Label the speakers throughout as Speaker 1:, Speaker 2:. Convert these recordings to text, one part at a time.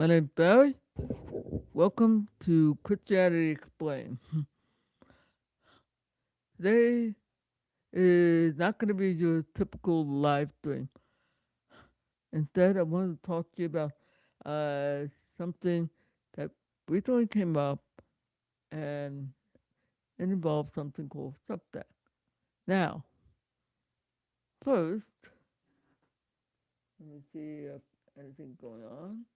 Speaker 1: My name's Barry. Welcome to Christianity Explained. Today is not going to be your typical live stream. Instead, I want to talk to you about uh, something that recently came up, and it involves something called Substack. Now, first, let me see if anything going on.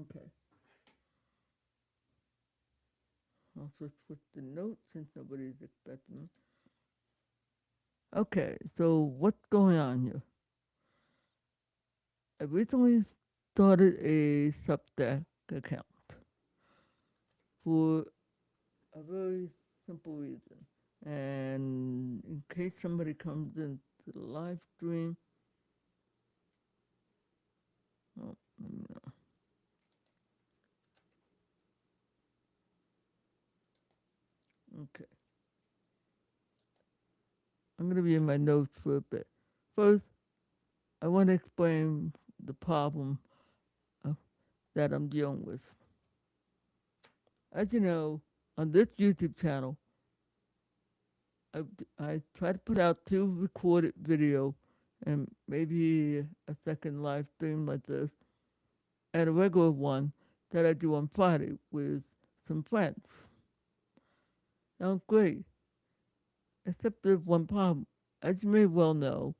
Speaker 1: Okay, I'll switch the notes since nobody's expecting. Okay, so what's going on here? I recently started a Substack account for a very simple reason. And in case somebody comes into the live stream, oh, okay, I'm going to be in my notes for a bit. First, I want to explain the problem uh, that I'm dealing with. As you know, on this YouTube channel, I, I try to put out 2 recorded video and maybe a second live stream like this, and a regular one that I do on Friday with some friends. Sounds great, except there's one problem. As you may well know,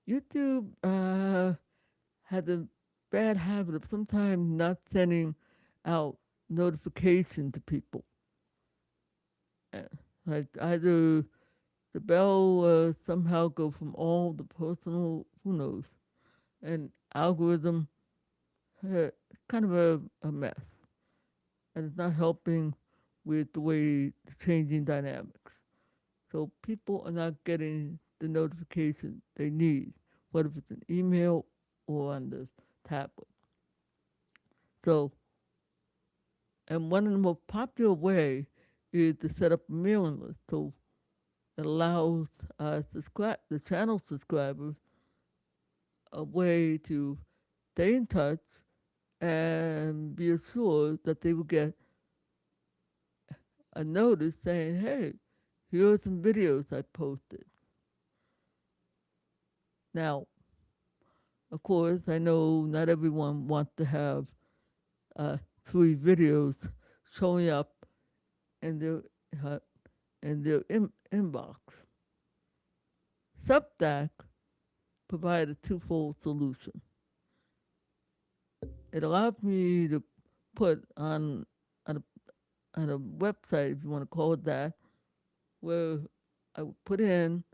Speaker 1: YouTube has a bad habit of sometimes not sending out notification to people. Uh, Like either the bell somehow go from all the personal, who knows, and algorithm, it's kind of a mess, and it's not helping with the way the changing dynamics. So people are not getting the notification they need, whether it's an email or on the tablet. So, and one of the most popular way is to set up a mailing list. So it allows the channel subscribers a way to stay in touch and be assured that they will get a notice saying, hey, here are some videos I posted. Now, of course, I know not everyone wants to have uh, 3 videos showing up in their uh, inbox. Substack provides a twofold solution. It allows me to put on a website, if you want to call it that, where I would put in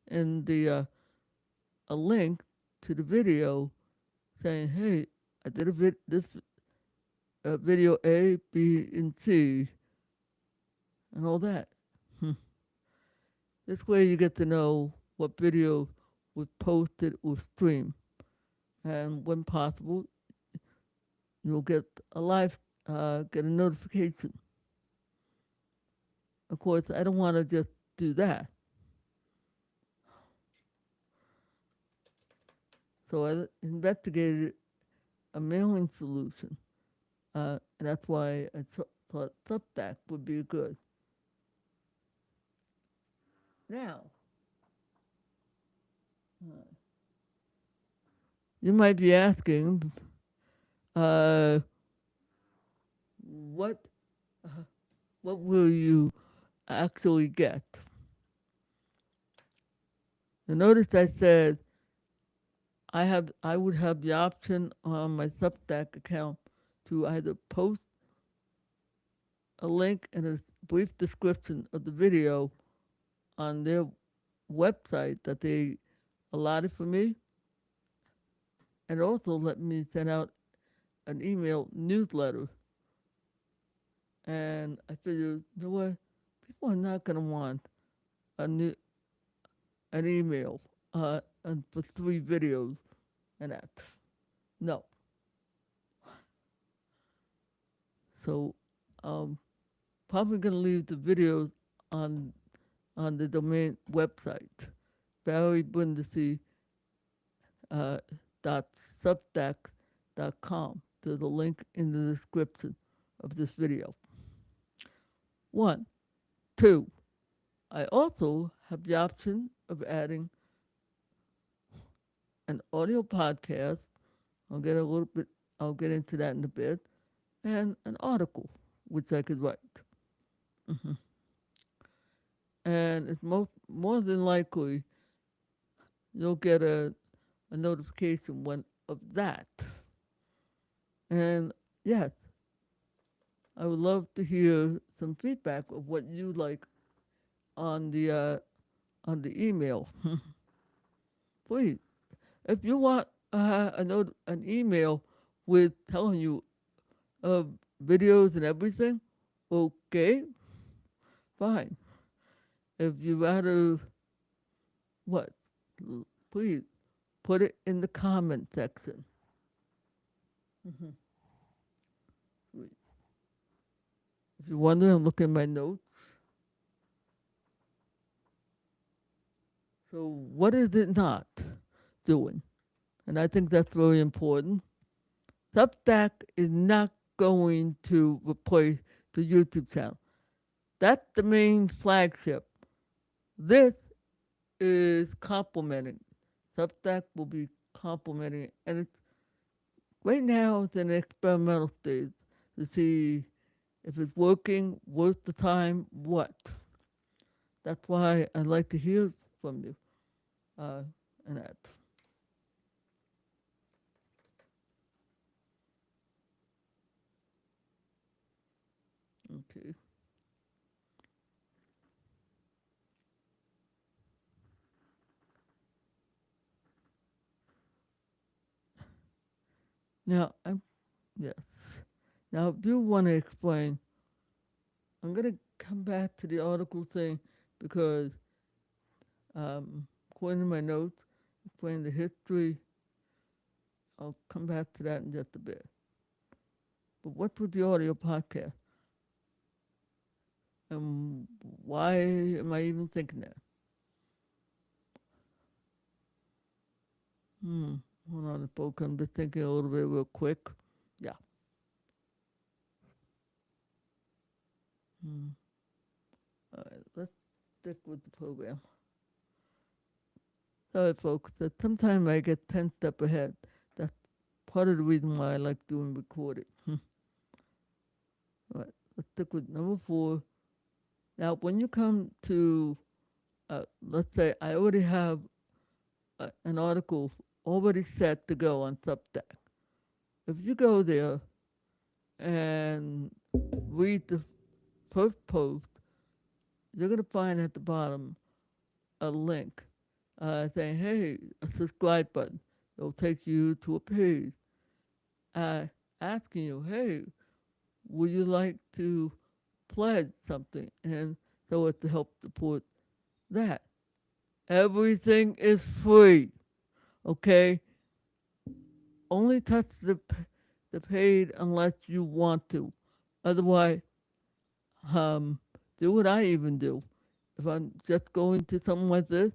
Speaker 1: the a link to the video saying, "Hey, I did this video A, B, and C, and all that." This way, you get to know what video was posted or streamed, and when possible, you'll get get a notification. Of course, I don't want to just do that, so I investigated a mailing solution, and that's why I thought Substack would be good. Now, uh, you might be asking, uh, what uh, what will you actually get? Now notice I said I would have the option on my Substack account to either post a link and a brief description of the video on their website that they allotted for me, and also let me send out an email newsletter. And I figured, you know what? People are not going to want a new, an email and for 3 videos and that. No. So, probably going to leave the videos on on the domain website, barrybundesy dot substack.com. There's a link in the description of this video. 1. 2. I also have the option of adding an audio podcast. I'll get into that in a bit, and an article, which I could write. hmm And it's more than likely you'll get a notification of that. And yes, I would love to hear some feedback of what you like on the email. Please, if you want an email with telling you videos and everything, okay, fine. If you rather what, please put it in the comment section. Mm-hmm. If you wonder, I'm looking at my notes. So what is it not doing? And I think that's very important. Substack is not going to replace the YouTube channel. That's the main flagship. This is complementing. Substack will be complementing it. And it's right now it's in an experimental stage to see if it's working, worth the time, what. That's why I'd like to hear from you. And that. Okay. Now, yes. Now, I do want to explain. I'm going to come back to the article thing because, according to my notes, explain the history. I'll come back to that in just a bit. But what's with the audio podcast? And why am I even thinking that? Hold on, folks. I'm just thinking a little bit real quick. Yeah. All right, let's stick with the program. Sorry, folks, that sometimes I get 10 steps ahead. That's part of the reason why I like doing recording. All right, let's stick with number 4. Now, when you come to, let's say I already have an article already set to go on Substack. If you go there and read the first post, you're going to find at the bottom a link saying, hey, a subscribe button. It'll take you to a page asking you, hey, would you like to pledge something? And so it's to help support that. Everything is free, okay? Only touch the paid unless you want to. Otherwise, do what I even do. If I'm just going to something like this,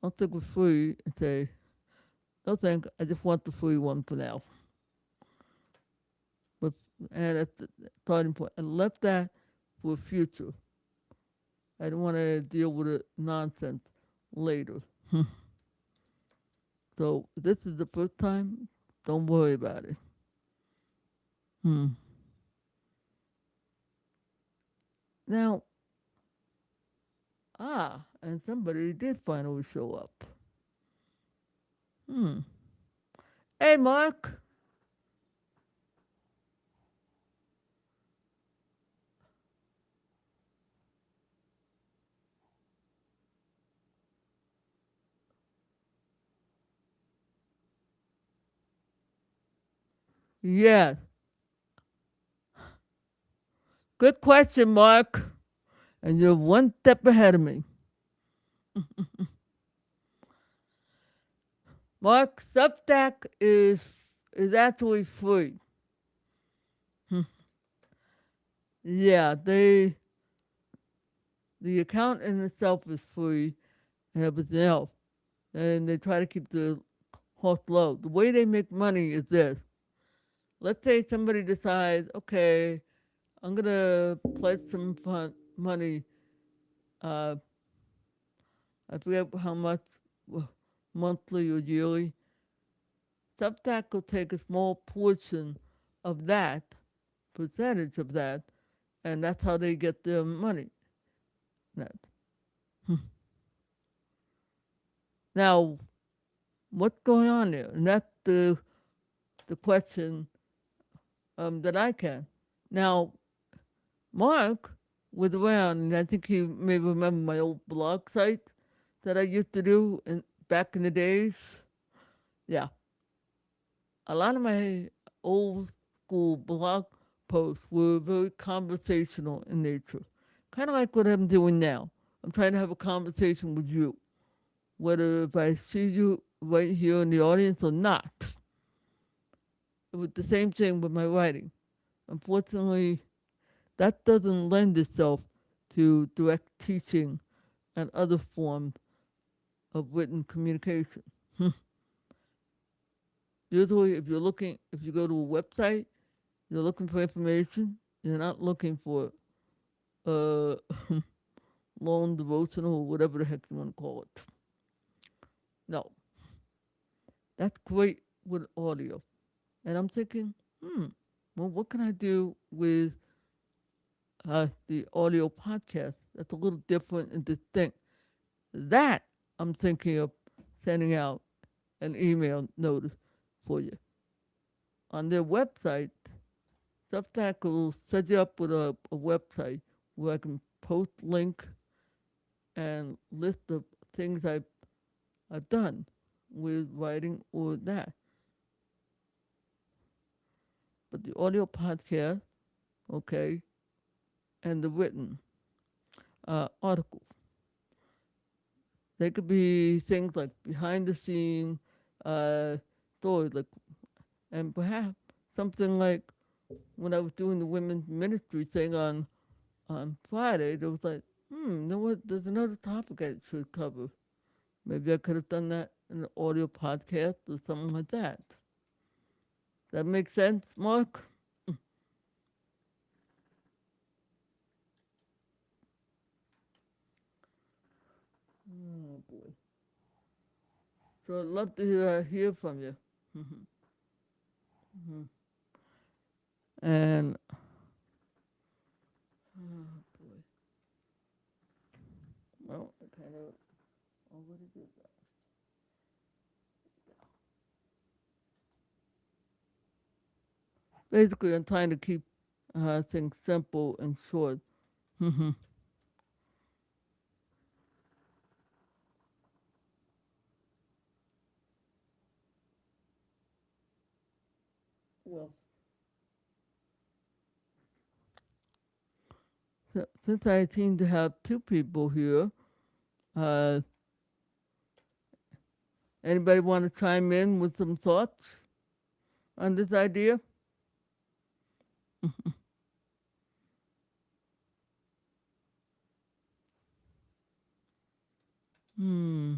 Speaker 1: I'll take it free and say, no thanks, I just want the free one for now. But, and that's the starting point. I left that for future. I don't want to deal with the nonsense later. So this is the first time, don't worry about it. Now, and somebody did finally show up. Hey, Mark. Yes. Good question, Mark. And you're one step ahead of me. Mark, Substack is actually free. Yeah, The account in itself is free and everything else. And they try to keep the cost low. The way they make money is this. Let's say somebody decides, okay, I'm going to pledge some money. Uh, I forget how much, monthly or yearly. Substack will take a small portion of that, percentage of that, and that's how they get their money. That. Now, what's going on there? And that's the question that I can. Now, Mark was around, and I think you may remember my old blog site that I used to do back in the days. Yeah, a lot of my old school blog posts were very conversational in nature, kind of like what I'm doing now. I'm trying to have a conversation with you, whether if I see you right here in the audience or not. It was the same thing with my writing. Unfortunately, that doesn't lend itself to direct teaching and other forms of written communication. Usually, if you go to a website, you're looking for information. You're not looking for uh, long devotional or whatever the heck you want to call it. No, that's great with audio. And I'm thinking, well, what can I do with the audio podcast that's a little different and distinct? That I'm thinking of sending out an email notice for you. On their website, Substack will set you up with a website where I can post link and list of things I've done with writing or that. But the audio podcast, okay, and the written articles, they could be things like behind the scene stories, like, and perhaps something like when I was doing the women's ministry thing on Friday, there was like, there's another topic I should cover. Maybe I could have done that in an audio podcast or something like that. That makes sense, Mark? Oh boy. So I'd love to hear from you. And oh boy. Well, I kind of already did that. Basically, I'm trying to keep things simple and short. Well, since I seem to have two people here, uh, anybody want to chime in with some thoughts on this idea? Hmm.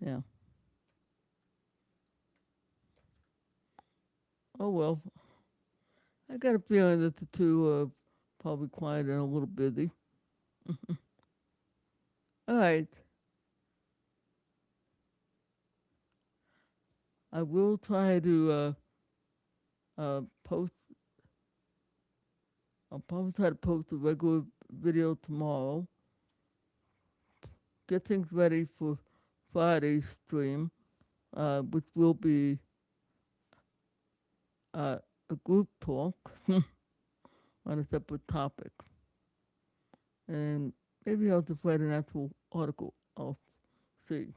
Speaker 1: Yeah. Oh well. I got a feeling that the two are probably quiet and a little busy. All right. I will try to post. I'll probably try to post a regular video tomorrow. Get things ready for Friday's stream, which will be uh, a group talk on a separate topic. And maybe I'll just write an actual article. I'll see.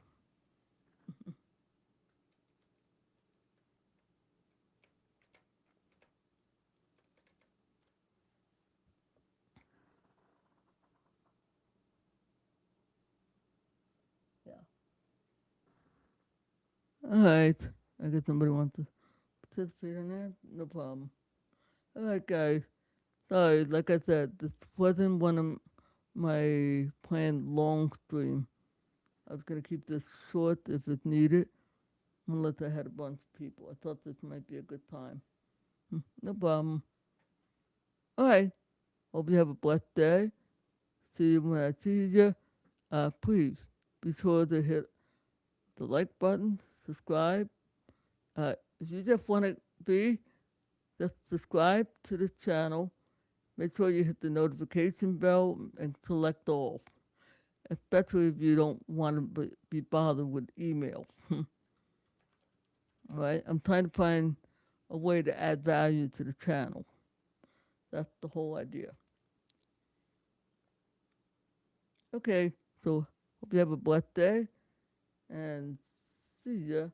Speaker 1: Yeah. All right. I guess somebody wants to participate in that. No problem. All right, guys. Sorry, like I said, this wasn't one of my planned long stream. I was gonna keep this short if it's needed, unless I had a bunch of people. I thought this might be a good time. No problem. All right. Hope you have a blessed day. See you when I see you. Please be sure to hit the like button, subscribe. If you just want to be, just subscribe to this channel. Make sure you hit the notification bell and select all, especially if you don't want to be bothered with email. All right? I'm trying to find a way to add value to the channel. That's the whole idea. Okay, so hope you have a blessed day and see ya.